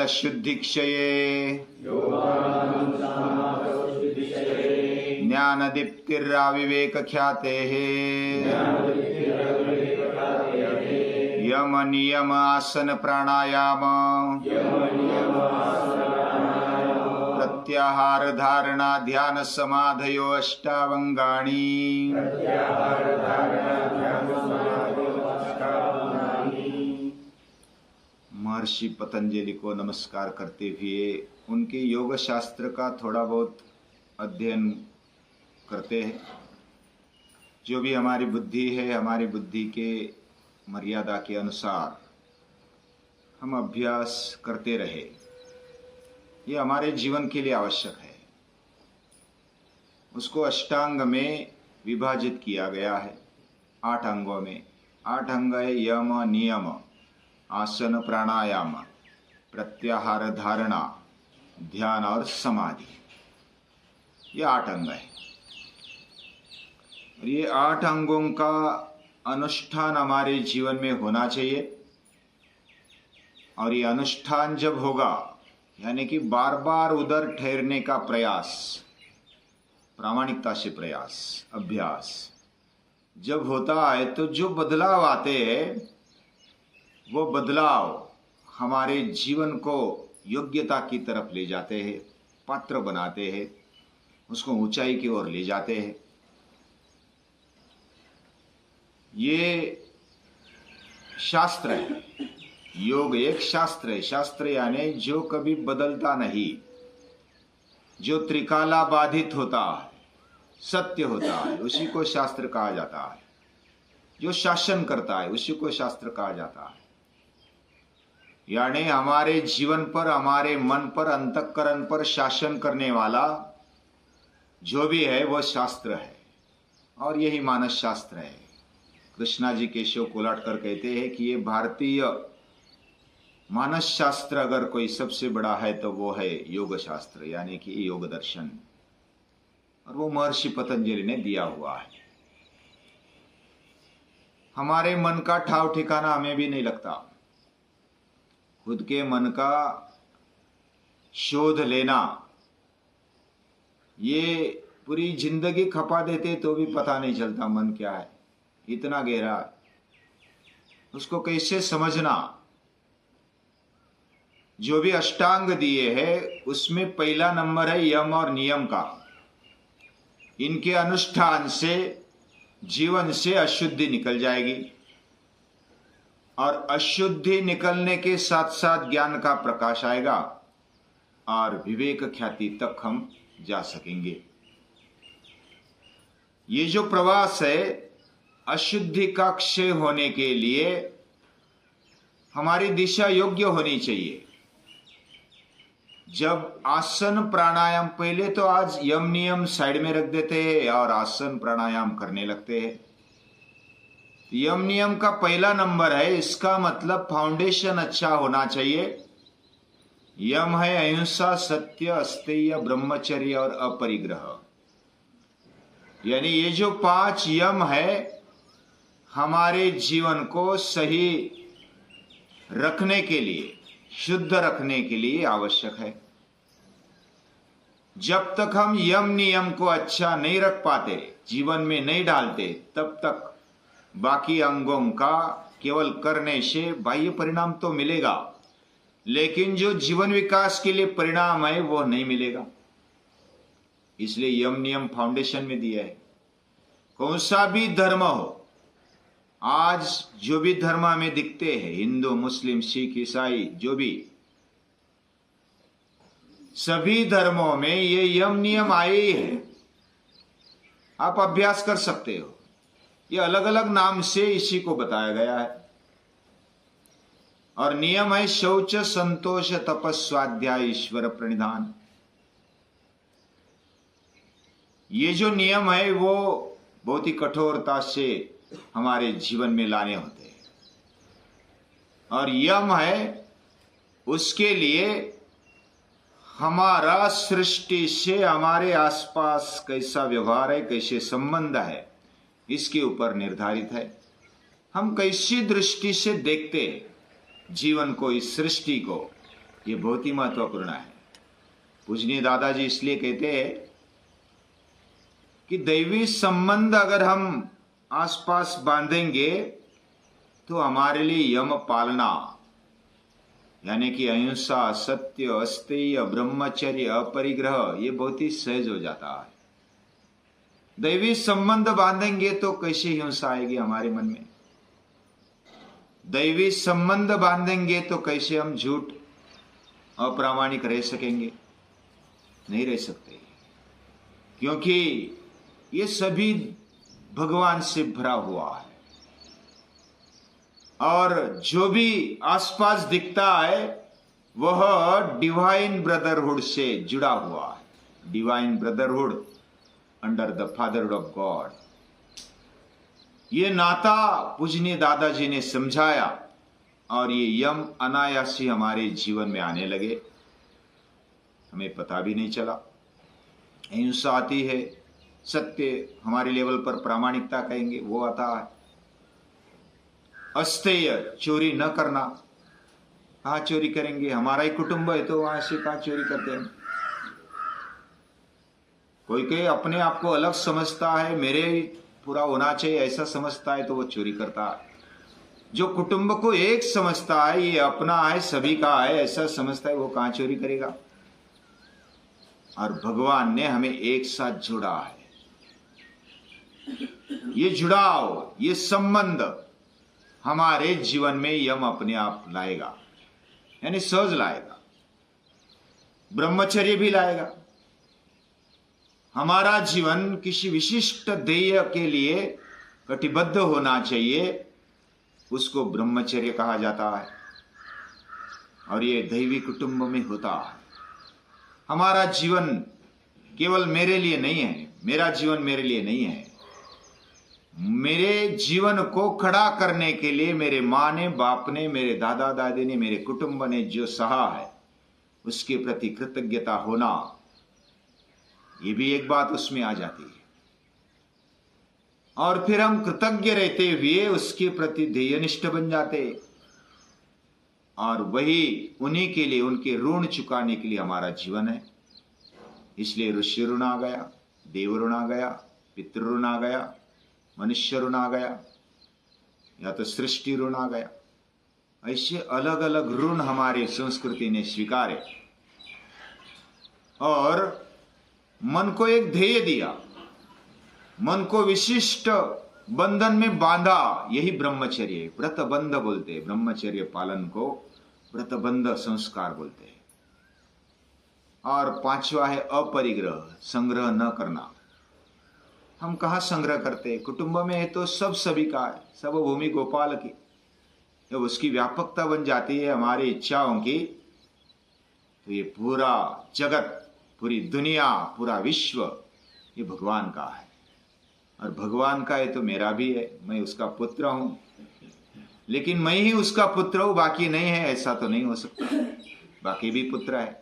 शुद्धिक्षये ज्ञानदीप्तिर्विवेकख्यातेः यम नियम आसन प्राणायाम प्रत्याहार धारणा ध्यान समाधयो अष्टावंगाणी। महर्षि पतंजलि को नमस्कार करते हुए उनके योग शास्त्र का थोड़ा बहुत अध्ययन करते हैं। जो भी हमारी बुद्धि है, हमारी बुद्धि के मर्यादा के अनुसार हम अभ्यास करते रहे, ये हमारे जीवन के लिए आवश्यक है। उसको अष्टांग में विभाजित किया गया है, 8 अंगों में। 8 अंग है यम नियम आसन प्राणायाम प्रत्याहार धारणा ध्यान और समाधि। ये 8 अंग है। ये 8 अंगों का अनुष्ठान हमारे जीवन में होना चाहिए। और ये अनुष्ठान जब होगा, यानी कि बार बार उधर ठहरने का प्रयास, प्रामाणिकता से प्रयास, अभ्यास जब होता है तो जो बदलाव आते हैं, वो बदलाव हमारे जीवन को योग्यता की तरफ ले जाते हैं, पात्र बनाते हैं, उसको ऊंचाई की ओर ले जाते हैं। ये शास्त्र है, योग एक शास्त्र है। शास्त्र यानी जो कभी बदलता नहीं, जो त्रिकाला बाधित होता है, सत्य होता है, उसी को शास्त्र कहा जाता है। जो शासन करता है उसी को शास्त्र कहा जाता है। यानी हमारे जीवन पर, हमारे मन पर, अंतःकरण पर शासन करने वाला जो भी है वो शास्त्र है। और यही मानस शास्त्र है। कृष्णा जी केशव कोलाटकर कहते हैं कि ये भारतीय मानस शास्त्र अगर कोई सबसे बड़ा है तो वो है योग शास्त्र, यानी कि योग दर्शन। और वो महर्षि पतंजलि ने दिया हुआ है। हमारे मन का ठाव ठिकाना हमें भी नहीं लगता। खुद के मन का शोध लेना, ये पूरी जिंदगी खपा देते तो भी पता नहीं चलता मन क्या है, इतना गहरा है। उसको कैसे समझना। जो भी अष्टांग दिए हैं उसमें पहला नंबर है यम और नियम का। इनके अनुष्ठान से जीवन से अशुद्धि निकल जाएगी और अशुद्धि निकलने के साथ साथ ज्ञान का प्रकाश आएगा और विवेक ख्याति तक हम जा सकेंगे। ये जो प्रवास है, अशुद्धि का क्षय होने के लिए हमारी दिशा योग्य होनी चाहिए। जब आसन प्राणायाम, पहले तो आज यम नियम साइड में रख देते हैं और आसन प्राणायाम करने लगते हैं। यम नियम का पहला नंबर है, इसका मतलब फाउंडेशन अच्छा होना चाहिए। यम है अहिंसा, सत्य, अस्तेय, ब्रह्मचर्य और अपरिग्रह। यानी ये जो 5 यम है हमारे जीवन को सही रखने के लिए, शुद्ध रखने के लिए आवश्यक है। जब तक हम यम नियम को अच्छा नहीं रख पाते, जीवन में नहीं डालते, तब तक बाकी अंगों का केवल करने से बाह्य परिणाम तो मिलेगा, लेकिन जो जीवन विकास के लिए परिणाम है वो नहीं मिलेगा। इसलिए यम नियम फाउंडेशन में दिया है। कौन सा भी धर्म हो, आज जो भी धर्म हमें दिखते हैं, हिंदू, मुस्लिम, सिख, ईसाई, जो भी, सभी धर्मों में ये यम नियम आए ही है। आप अभ्यास कर सकते हो। ये अलग अलग नाम से इसी को बताया गया है। और नियम है शौच, संतोष, तपस्वाध्याय, ईश्वर प्रणिधान। ये जो नियम है वो बहुत ही कठोरता से हमारे जीवन में लाने होते हैं। और यम है, उसके लिए हमारा सृष्टि से हमारे आसपास कैसा व्यवहार है, कैसे संबंध है, इसके ऊपर निर्धारित है। हम कैसी दृष्टि से देखते हैं जीवन को, इस सृष्टि को, ये बहुत ही महत्वपूर्ण है। पूजनीय दादाजी इसलिए कहते हैं कि दैवी संबंध अगर हम आसपास बांधेंगे तो हमारे लिए यम पालना, यानी कि अहिंसा, सत्य, अस्तेय, ब्रह्मचर्य, अपरिग्रह, ये बहुत ही सहज हो जाता है। दैवी संबंध बांधेंगे तो कैसे हिंसा आएगी हमारे मन में? दैवी संबंध बांधेंगे तो कैसे हम झूठ, अप्रामाणिक रह सकेंगे? नहीं रह सकते, क्योंकि ये सभी भगवान से भरा हुआ है। और जो भी आसपास दिखता है वह डिवाइन ब्रदरहुड से जुड़ा हुआ है। Divine brotherhood under the fatherhood of God. ये नाता पूजनीय दादाजी ने समझाया और ये यम अनायास ही हमारे जीवन में आने लगे, हमें पता भी नहीं चला। हिंसा आती है, सत्य हमारे लेवल पर प्रामाणिकता कहेंगे वो आता है। अस्तेय, चोरी न करना, कहाँ चोरी करेंगे? हमारा ही कुटुंब है तो वहां से कहाँ चोरी करते हैं? कोई कोई अपने आप को अलग समझता है, मेरे पूरा होना चाहिए ऐसा समझता है तो वो चोरी करता है। जो कुटुंब को एक समझता है, ये अपना है, सभी का है, ऐसा समझता है, वो कहाँ चोरी करेगा? और भगवान ने हमें एक साथ जुड़ा है। ये जुड़ाव, ये संबंध हमारे जीवन में यम अपने आप लाएगा, यानी सहज लाएगा, ब्रह्मचर्य भी लाएगा। हमारा जीवन किसी विशिष्ट ध्येय के लिए कटिबद्ध होना चाहिए, उसको ब्रह्मचर्य कहा जाता है। और ये दैवी कुटुंब में होता है। हमारा जीवन केवल मेरे लिए नहीं है, मेरा जीवन मेरे लिए नहीं है। मेरे जीवन को खड़ा करने के लिए मेरे माँ ने, बाप ने, मेरे दादा दादी ने, मेरे कुटुंब ने जो सहा है उसके प्रति कृतज्ञता होना, ये भी एक बात उसमें आ जाती है। और फिर हम कृतज्ञ रहते हुए उसके प्रति ध्येयनिष्ठ बन जाते, और वही उन्हीं के लिए, उनके ऋण चुकाने के लिए हमारा जीवन है। इसलिए ऋषि ऋण आ गया, देव ऋण आ गया, पितृ ऋण आ गया, मनुष्य ऋण आ गया, या तो सृष्टि ऋण आ गया। ऐसे अलग अलग ऋण हमारी संस्कृति ने स्वीकारे और मन को एक ध्येय दिया, मन को विशिष्ट बंधन में बांधा। यही ब्रह्मचर्य, व्रतबंध बोलते हैं। ब्रह्मचर्य पालन को व्रतबंध संस्कार बोलते हैं। और पांचवा है अपरिग्रह, संग्रह न करना। हम कहाँ संग्रह करते हैं? कुटुंब में है तो सब सभी का है, सब भूमि गोपाल की। जब उसकी व्यापकता बन जाती है हमारी इच्छाओं की, तो ये पूरा जगत, पूरी दुनिया, पूरा विश्व ये भगवान का है। और भगवान का है तो मेरा भी है, मैं उसका पुत्र हूं। लेकिन मैं ही उसका पुत्र हूं, बाकी नहीं है, ऐसा तो नहीं हो सकता। बाकी भी पुत्र है।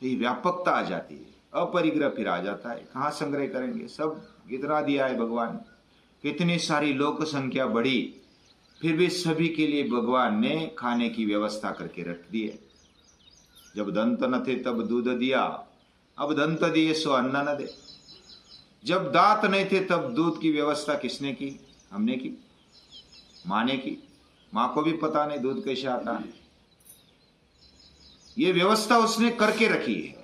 तो ये व्यापकता आ जाती है, अपरिग्रह फिर आ जाता है। कहाँ संग्रह करेंगे? सब कितना दिया है भगवान, कितनी सारी लोक संख्या बढ़ी, फिर भी सभी के लिए भगवान ने खाने की व्यवस्था करके रख दी है। जब दंत न थे तब दूध दिया, अब दंत दिए सो अन्न न दे। जब दांत नहीं थे तब दूध की व्यवस्था किसने की? हमने की, माँ ने की। माँ को भी पता नहीं दूध कैसे आता है, ये व्यवस्था उसने करके रखी है।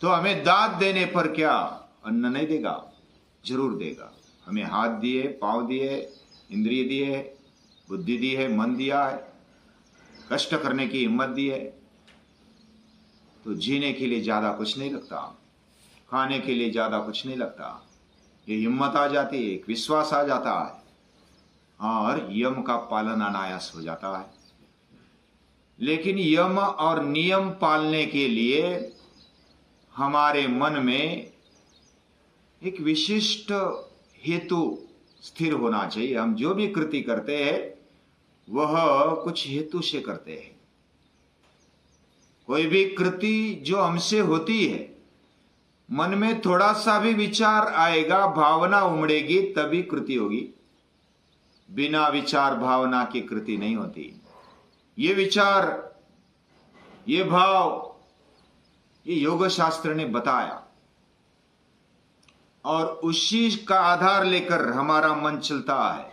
तो हमें दांत देने पर क्या अन्न नहीं देगा? जरूर देगा। हमें हाथ दिए, पांव दिए, इंद्रिय दिए, बुद्धि दी है, मन दिया है, कष्ट करने की हिम्मत दी है। तो जीने के लिए ज्यादा कुछ नहीं लगता, खाने के लिए ज्यादा कुछ नहीं लगता। ये हिम्मत आ जाती है, एक विश्वास आ जाता है और यम का पालन अनायास हो जाता है। लेकिन यम और नियम पालने के लिए हमारे मन में एक विशिष्ट हेतु स्थिर होना चाहिए। हम जो भी कृति करते हैं वह कुछ हेतु से करते हैं। कोई भी कृति जो हमसे होती है, मन में थोड़ा सा भी विचार आएगा, भावना उमड़ेगी, तभी कृति होगी। बिना विचार भावना की कृति नहीं होती। ये विचार, ये भाव, ये योग शास्त्र ने बताया और उसी का आधार लेकर हमारा मन चलता है।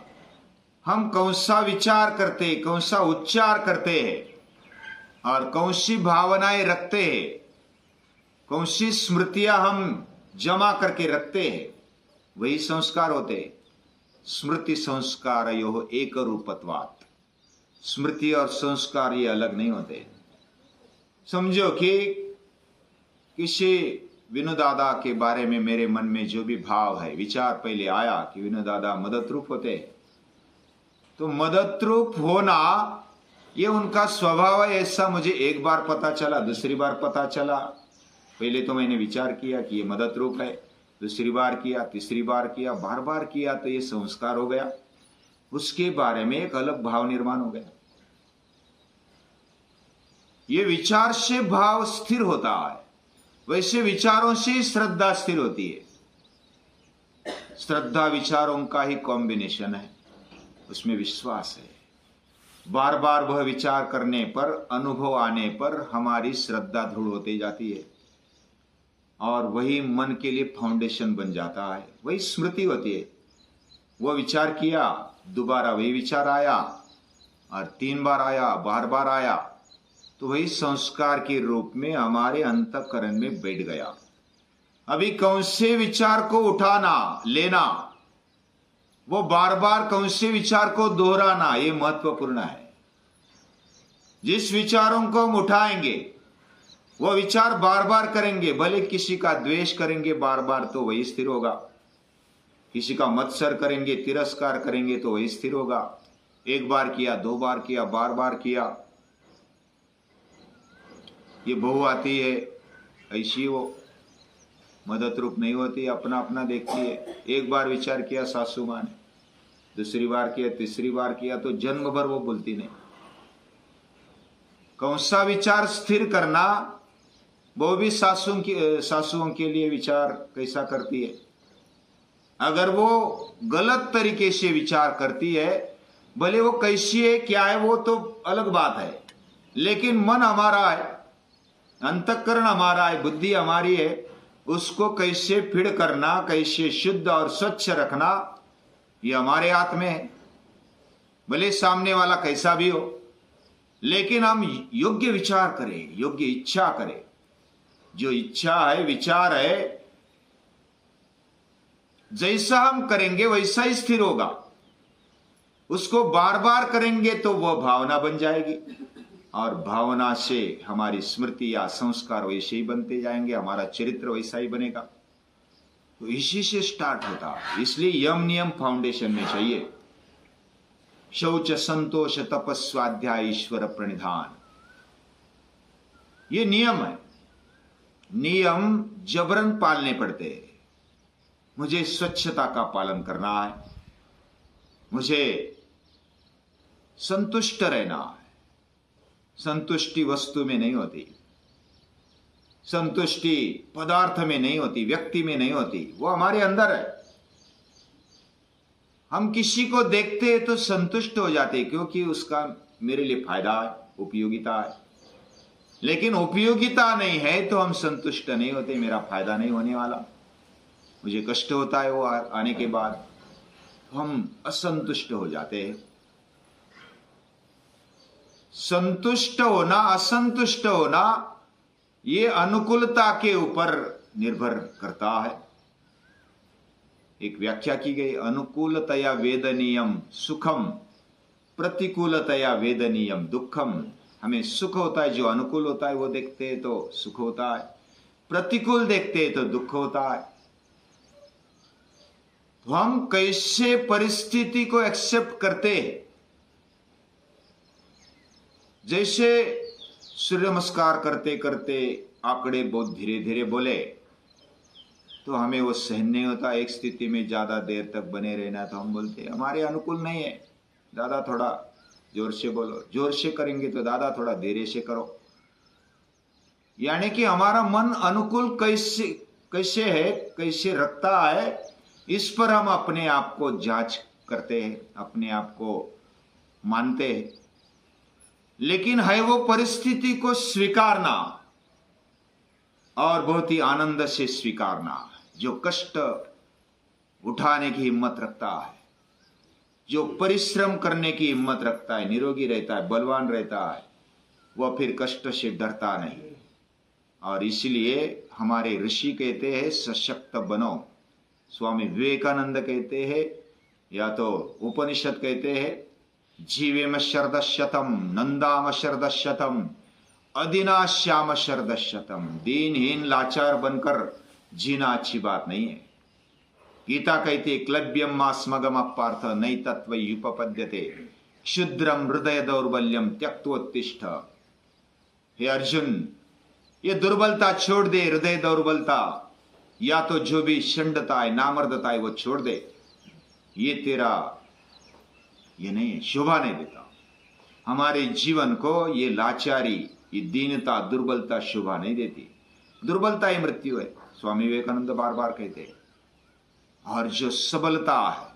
हम कौन सा विचार करते, कौन सा उच्चार करते हैं और कौन सी भावनाएं रखते हैं, कौन सी स्मृतियां हम जमा करके रखते हैं, वही संस्कार होते हैं। स्मृति संस्कार यो एक रूपत्वात्। स्मृति और संस्कार ये अलग नहीं होते। समझो कि किसी विनु दादा के बारे में मेरे मन में जो भी भाव है, विचार पहले आया कि विनु दादा मदद रूप होते हैं, तो मदद रूप होना ये उनका स्वभाव है, ऐसा मुझे एक बार पता चला, दूसरी बार पता चला। पहले तो मैंने विचार किया कि ये मदद रूप है, दूसरी बार किया, तीसरी बार किया, बार बार किया तो ये संस्कार हो गया। उसके बारे में एक अलग भाव निर्माण हो गया। ये विचार से भाव स्थिर होता है, वैसे विचारों से श्रद्धा स्थिर होती है। श्रद्धा विचारों का ही कॉम्बिनेशन है, उसमें विश्वास है। बार बार वह विचार करने पर, अनुभव आने पर हमारी श्रद्धा दृढ़ होती जाती है और वही मन के लिए फाउंडेशन बन जाता है। वही स्मृति होती है। वो विचार किया, दोबारा वही विचार आया और 3 बार आया, बार बार आया, तो वही संस्कार के रूप में हमारे अंतःकरण में बैठ गया। अभी कौन से विचार को उठाना, लेना, वो बार बार कौन से विचार को दोहराना, ये महत्वपूर्ण है। जिस विचारों को हम उठाएंगे वो विचार बार बार करेंगे, भले किसी का द्वेष करेंगे बार बार तो वही स्थिर होगा, किसी का मत्सर करेंगे, तिरस्कार करेंगे तो वही स्थिर होगा। 1 बार किया, 2 बार किया, बार बार किया, ये बहू आती है ऐसी वो मदद रूप नहीं होती, अपना अपना देखती है। 1 बार विचार किया सासू माँ ने, दूसरी बार किया, तीसरी बार किया तो जन्म भर वो बोलती नहीं। कौन सा विचार स्थिर करना, वो भी सासुओं के लिए विचार कैसा करती है। अगर वो गलत तरीके से विचार करती है, भले वो कैसी है, क्या है, वो तो अलग बात है, लेकिन मन हमारा है, अंतःकरण हमारा है, बुद्धि हमारी है, उसको कैसे फिर करना, कैसे शुद्ध और स्वच्छ रखना, ये हमारे हाथ में है। भले सामने वाला कैसा भी हो, लेकिन हम योग्य विचार करें, योग्य इच्छा करें। जो इच्छा है, विचार है, जैसा हम करेंगे वैसा ही स्थिर होगा। उसको बार बार करेंगे तो वह भावना बन जाएगी और भावना से हमारी स्मृति या संस्कार वैसे ही बनते जाएंगे, हमारा चरित्र वैसा ही बनेगा। तो इसी से स्टार्ट होता है। इसलिए यम नियम फाउंडेशन में चाहिए। शौच, संतोष, तपस्वाध्याय, ईश्वर प्रणिधान, ये नियम है। नियम जबरन पालने पड़ते हैं। मुझे स्वच्छता का पालन करना है, मुझे संतुष्ट रहना है। संतुष्टि वस्तु में नहीं होती, संतुष्टि पदार्थ में नहीं होती, व्यक्ति में नहीं होती, वो हमारे अंदर है। हम किसी को देखते हैं तो संतुष्ट हो जाते हैं क्योंकि उसका मेरे लिए फायदा है, उपयोगिता है। लेकिन उपयोगिता नहीं है तो हम संतुष्ट नहीं होते, मेरा फायदा नहीं होने वाला, मुझे कष्ट होता है वो आने के बाद, हम असंतुष्ट हो जाते हैं। संतुष्ट होना, असंतुष्ट होना, ये अनुकूलता के ऊपर निर्भर करता है। एक व्याख्या की गई, अनुकूलतया वेदनीयम सुखम, प्रतिकूलतया वेदनीयम दुखम। हमें सुख होता है, जो अनुकूल होता है वो देखते हैं तो सुख होता है, प्रतिकूल देखते हैं तो दुख होता है। तो हम कैसे परिस्थिति को एक्सेप्ट करते हैं। जैसे सूर्य नमस्कार करते करते आंकड़े बहुत धीरे धीरे बोले तो हमें वो सहन नहीं होता, एक स्थिति में ज्यादा देर तक बने रहना, तो हम बोलते हैं हमारे अनुकूल नहीं है, दादा थोड़ा जोर से बोलो, जोर से करेंगे तो दादा थोड़ा धीरे से करो। यानी कि हमारा मन अनुकूल कैसे है, कैसे रखता है, इस पर हम अपने आप को जांच करते हैं, अपने आप को मानते हैं। लेकिन है वो परिस्थिति को स्वीकारना और बहुत ही आनंद से स्वीकारना। जो कष्ट उठाने की हिम्मत रखता है, जो परिश्रम करने की हिम्मत रखता है, निरोगी रहता है, बलवान रहता है, वह फिर कष्ट से डरता नहीं। और इसलिए हमारे ऋषि कहते हैं सशक्त बनो, स्वामी विवेकानंद कहते हैं, या तो उपनिषद कहते हैं जीवेम शरदशतम नंदाम शरदशतम अदिनाश्याम शरदशतम। दीनहीन लाचार बनकर जीना अच्छी बात नहीं है। गीता कहती क्लब्यम मा स्मगम पार्थ नई तत्व युपपद्यते क्षुद्रम हृदय दौर्बल्यम त्यक्तोत्तिष्ठ। हे अर्जुन, ये दुर्बलता छोड़ दे, हृदय दौर्बलता, या तो जो भी षंडता है, नामर्दता है, वो छोड़ दे। ये तेरा ये नहीं है, शोभा नहीं देता। हमारे जीवन को ये लाचारी, ये दीनता, दुर्बलता शोभा नहीं देती। दुर्बलता ही मृत्यु है, स्वामी विवेकानंद बार बार कहते हैं। और जो सबलता है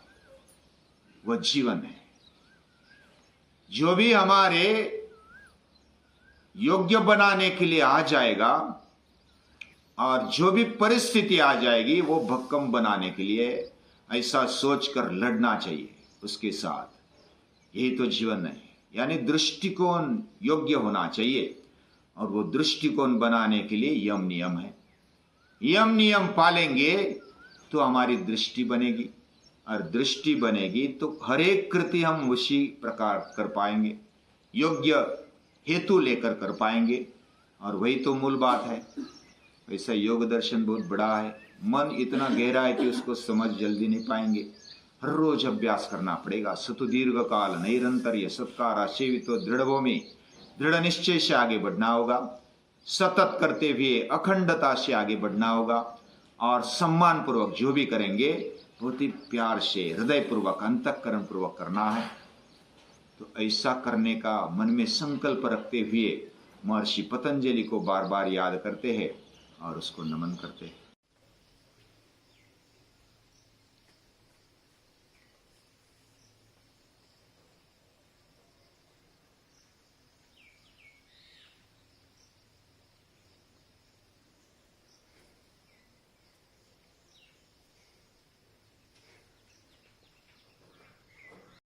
वह जीवन है। जो भी हमारे योग्य बनाने के लिए आ जाएगा और जो भी परिस्थिति आ जाएगी वो भक्कम बनाने के लिए, ऐसा सोचकर लड़ना चाहिए उसके साथ। यही तो जीवन है। यानी दृष्टिकोण योग्य होना चाहिए, और वो दृष्टिकोण बनाने के लिए यम नियम है। यम नियम पालेंगे तो हमारी दृष्टि बनेगी, और दृष्टि बनेगी तो हर एक कृति हम उसी प्रकार कर पाएंगे, योग्य हेतु लेकर कर पाएंगे। और वही तो मूल बात है। ऐसा योग दर्शन बहुत बड़ा है, मन इतना गहरा है कि उसको समझ जल्दी नहीं पाएंगे। हर रोज अभ्यास करना पड़ेगा। सतु दीर्घ काल नैरंतर्य सत्कार सेवितो दृढ़भूमि, दृढ़ निश्चय से आगे बढ़ना होगा। सतत करते हुए अखंडता से आगे बढ़ना होगा, और सम्मान पूर्वक जो भी करेंगे बहुत ही प्यार से, हृदय पूर्वक, अंतःकरण पूर्वक करना है। तो ऐसा करने का मन में संकल्प रखते हुए महर्षि पतंजलि को बार बार याद करते हैं और उसको नमन करते हैं।